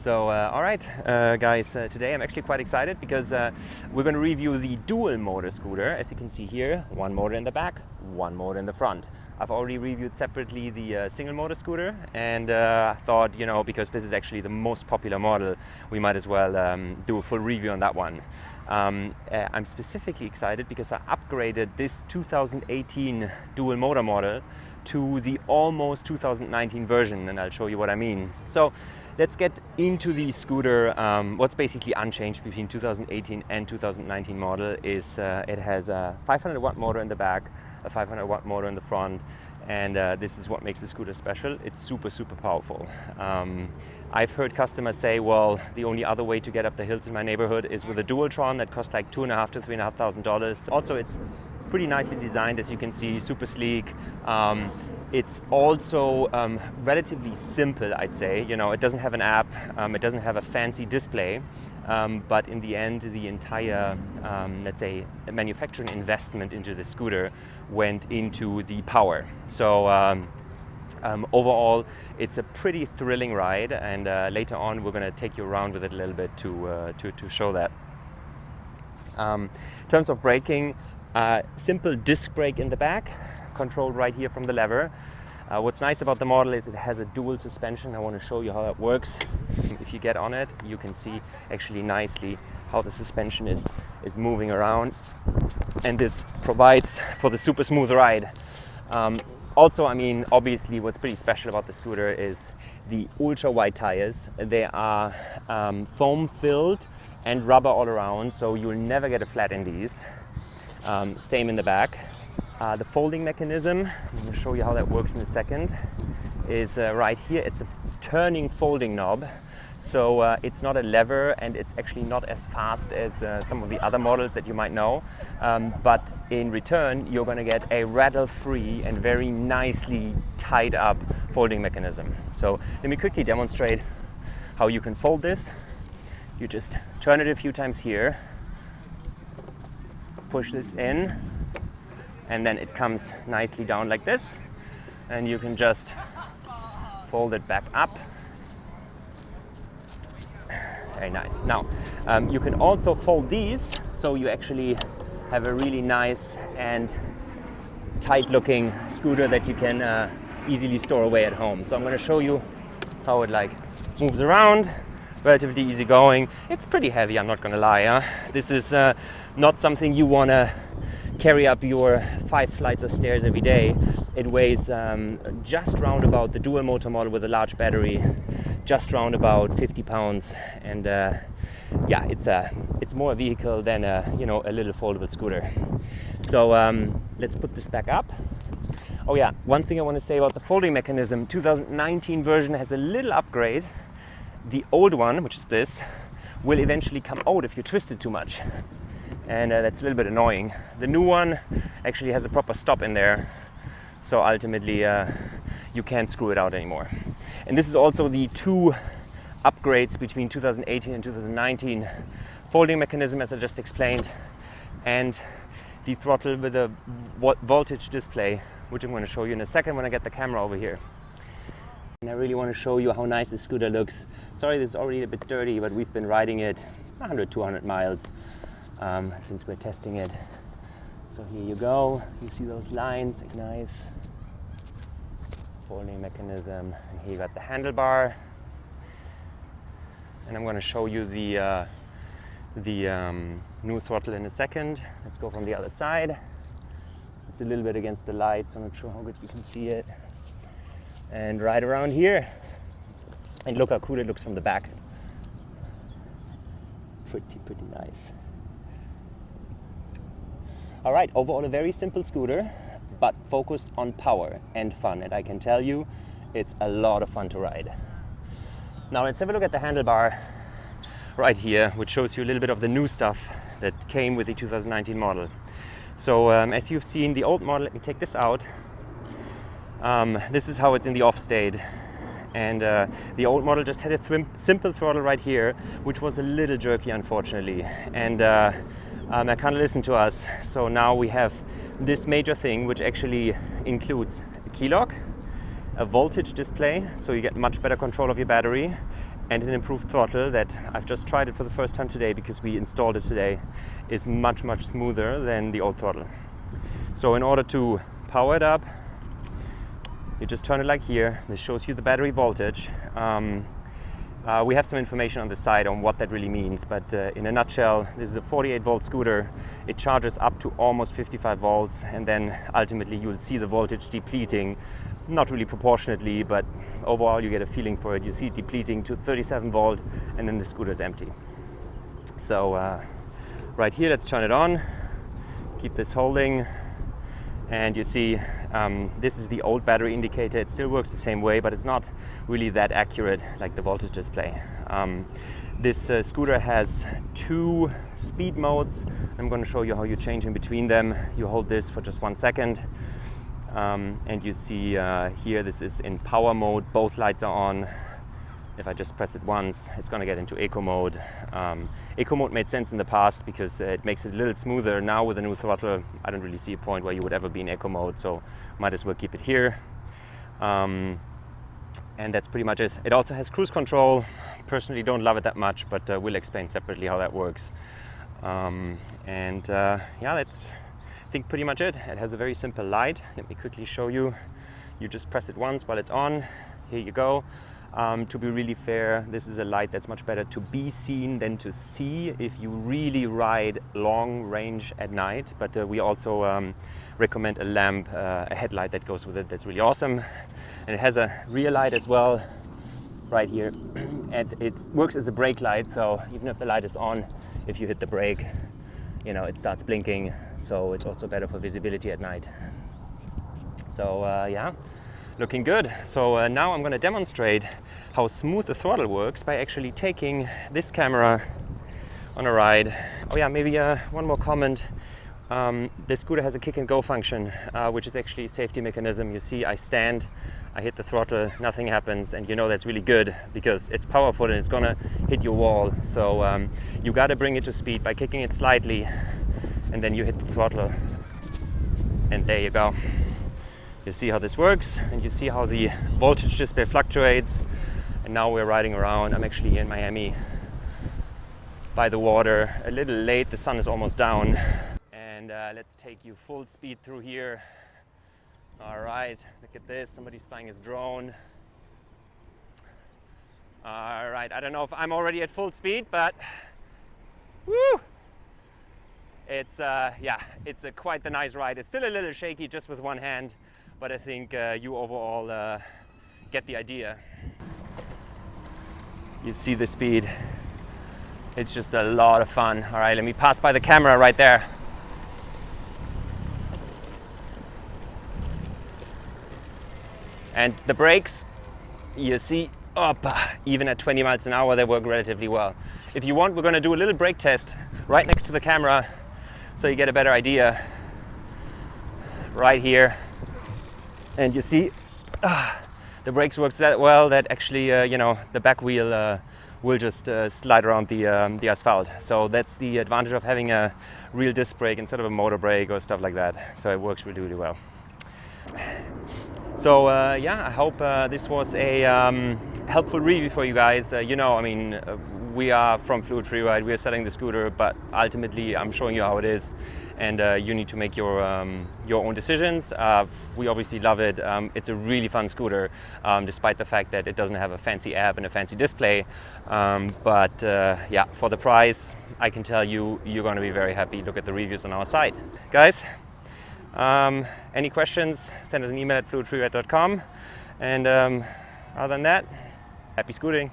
So, all right, guys, today I'm actually quite excited because we're going to review the dual motor scooter. As you can see here, one motor in the back, one motor in the front. I've already reviewed separately the single motor scooter, and thought, because this is actually the most popular model, we might as well do a full review on that one. I'm specifically excited because I upgraded this 2018 dual motor model to the almost 2019 version, and I'll show you what I mean. So let's get into the scooter. What's basically unchanged between 2018 and 2019 model is it has a 500 watt motor in the back, a 500 watt motor in the front, and this is what makes the scooter special. It's super powerful. I've heard customers say, well, the only other way to get up the hills in my neighborhood is with a Dualtron that costs like $2,500 to $3,500. Also, it's pretty nicely designed, as you can see, super sleek. It's also relatively simple, I'd say. It doesn't have an app, it doesn't have a fancy display, but in the end, the entire, let's say, manufacturing investment into the scooter went into the power. So overall, it's a pretty thrilling ride, and later on, we're going to take you around with it a little bit to show that. In terms of braking, simple disc brake in the back, controlled right here from the lever. What's nice about the model is it has a dual suspension. I want to show you how that works. If you get on it, you can see actually nicely how the suspension is moving around, and this provides for the super smooth ride. Also, obviously what's pretty special about the scooter is the ultra wide tires. They are foam filled and rubber all around, so you'll never get a flat in these. Same in the back. The folding mechanism, I'm going to show you how that works in a second, is right here. It's a turning folding knob, so it's not a lever, and it's actually not as fast as some of the other models that you might know, but in return you're going to get a rattle-free and very nicely tied up folding mechanism. So let me quickly demonstrate how you can fold this. You just turn it a few times here, push this in, and then it comes nicely down like this, and you can just fold it back up. Very nice. Now, you can also fold these, so you actually have a really nice and tight-looking scooter that you can easily store away at home. So I'm going to show you how it moves around. Relatively easy going. It's pretty heavy, I'm not going to lie. This is not something you want to carry up your 5 flights of stairs every day. It weighs just round about, the dual motor model with a large battery, just round about 50 pounds, and yeah, it's more a vehicle than a little foldable scooter. So let's put this back up. Oh yeah, one thing I want to say about the folding mechanism: 2019 version has a little upgrade. The old one, which is this, will eventually come out if you twist it too much, and that's a little bit annoying. The new one actually has a proper stop in there, so ultimately you can't screw it out anymore. And this is also the two upgrades between 2018 and 2019: folding mechanism, as I just explained, and the throttle with a voltage display, which I'm going to show you in a second when I get the camera over here. And I really want to show you how nice this scooter looks. Sorry, this is already a bit dirty, but we've been riding it 100-200 miles since we're testing it. So here you go. You see those lines, nice folding mechanism. And here you got the handlebar. And I'm going to show you the new throttle in a second. Let's go from the other side. It's a little bit against the light, so I'm not sure how good you can see it. And right around here, and look how cool it looks from the back. Pretty nice. All right, overall a very simple scooter, but focused on power and fun, and I can tell you it's a lot of fun to ride. Now let's have a look at the handlebar right here, which shows you a little bit of the new stuff that came with the 2019 model. So as you've seen the old model, let me take this out. This is how it's in the off state, and the old model just had a simple throttle right here, which was a little jerky, unfortunately, and I can't listen to us. So now we have this major thing, which actually includes a key lock, a voltage display, so you get much better control of your battery, and an improved throttle that I've just tried it for the first time today because we installed it today, is much smoother than the old throttle. So in order to power it up, you just turn it like here. This shows you the battery voltage. We have some information on the side on what that really means, but in a nutshell, this is a 48 volt scooter. It charges up to almost 55 volts, and then ultimately you will see the voltage depleting, not really proportionately, but overall you get a feeling for it. You see it depleting to 37 volt, and then the scooter is empty. So right here, let's turn it on, keep this holding, and you see this is the old battery indicator. It still works the same way, but it's not really that accurate like the voltage display. This scooter has 2 speed modes. I'm going to show you how you change in between them. You hold this for just 1 second, and you see here this is in power mode. Both lights are on. If I just press it once, it's going to get into eco mode. Eco mode made sense in the past because it makes it a little smoother. Now with the new throttle, I don't really see a point where you would ever be in eco mode, so might as well keep it here. And that's pretty much it. It also has cruise control. Personally don't love it that much, but we'll explain separately how that works. Yeah, that's I think pretty much it. It has a very simple light. Let me quickly show you. You just press it once while it's on. Here you go. To be really fair, this is a light that's much better to be seen than to see if you really ride long range at night. But we also recommend a lamp, a headlight that goes with it. That's really awesome. And it has a rear light as well, right here. And it works as a brake light, so even if the light is on, if you hit the brake, you know, it starts blinking. So it's also better for visibility at night. So yeah. Looking good. So now I'm going to demonstrate how smooth the throttle works by actually taking this camera on a ride. Oh yeah, maybe one more comment. This scooter has a kick and go function, which is actually a safety mechanism. You see, I stand, I hit the throttle, nothing happens, and you know that's really good because it's powerful and it's going to hit your wall. So you got to bring it to speed by kicking it slightly, and then you hit the throttle, and there you go. You see how this works, and you see how the voltage display fluctuates. And now we're riding around. I'm actually here in Miami by the water, a little late, the sun is almost down. And let's take you full speed through here. All right, look at this, somebody's flying his drone. All right, I don't know if I'm already at full speed, but woo! It's yeah, it's quite the nice ride. It's still a little shaky just with one hand, but I think you overall get the idea. You see the speed. It's just a lot of fun. All right, let me pass by the camera right there. And the brakes, you see, even at 20 miles an hour, they work relatively well. If you want, we're going to do a little brake test right next to the camera so you get a better idea. Right here. And you see, the brakes work that well that actually, you know, the back wheel will just slide around the asphalt. So that's the advantage of having a real disc brake instead of a motor brake or stuff like that. So it works really, really well. So yeah, I hope this was a helpful review for you guys. You know, I mean, we are from Fluid Freeride, we are selling the scooter, but ultimately I'm showing you how it is, and you need to make your own decisions. We obviously love it. It's a really fun scooter, despite the fact that it doesn't have a fancy app and a fancy display. But yeah, for the price, I can tell you, you're going to be very happy. Look at the reviews on our site. Guys, any questions, send us an email at fluidfreeride.com. And other than that, happy scooting.